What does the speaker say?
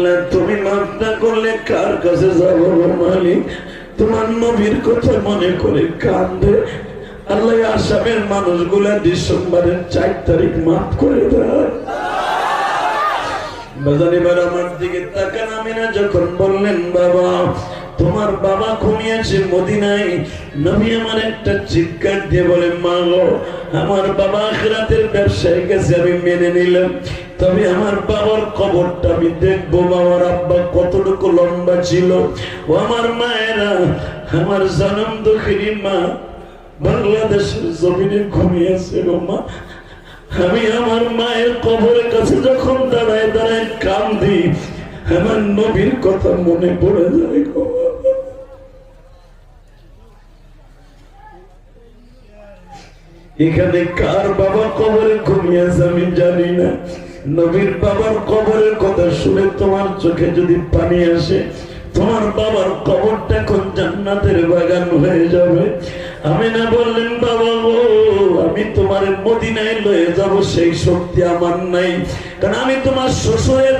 আল্লাহ তুমি মাফ না করলে কার কাছে যাব মালিক? তোমার নবীর কথা মনে করে কান্দে। আল্লাহ আসামের মানুষগুলা ডিসেম্বরের 4 তারিখ মাফ করে দেয়। বাজানিবার আমার দিকে তাকান। আমিনা যখন বললেন বাবা তোমার বাবা ঘুমিয়েছে মদিনায়, নবী আমার একটা চিৎকার দিয়ে বলে মা গো আমার বাবা আখিরাতের ব্যবসায় গেছে আমি মেনে নিলাম, তবে আমার বাবার কবরটা আমি দেখবো। বাবার আব্বা কতটুকু লম্বা ছিল। ও আমার মায়েরা, আমার জনম দুঃখিনী মা বাংলাদেশের জমিনে ঘুমিয়েছে গো মা। আমি আমার মায়ের কবরের কাছে যখন দাঁড়ায় দাঁড়ায় কান্দি, আমার নবীর কথা মনে পড়ে যায় গো। এখানে কার বাবা কবরে ঘুমিয়েছে আমি জানি না। নবীর বাবার কবরের কথা শুনে তোমার চোখে যদি পানি আসে, তোমার বাবার কবরটা এখন জান্নাতের বাগান হয়ে যাবে। আমি না বললেন বাবা গো আমি তোমার মদিনায় লয়ে যাব সেই শক্তি আমার নাই, কারণ আমি তোমার শ্বশুরের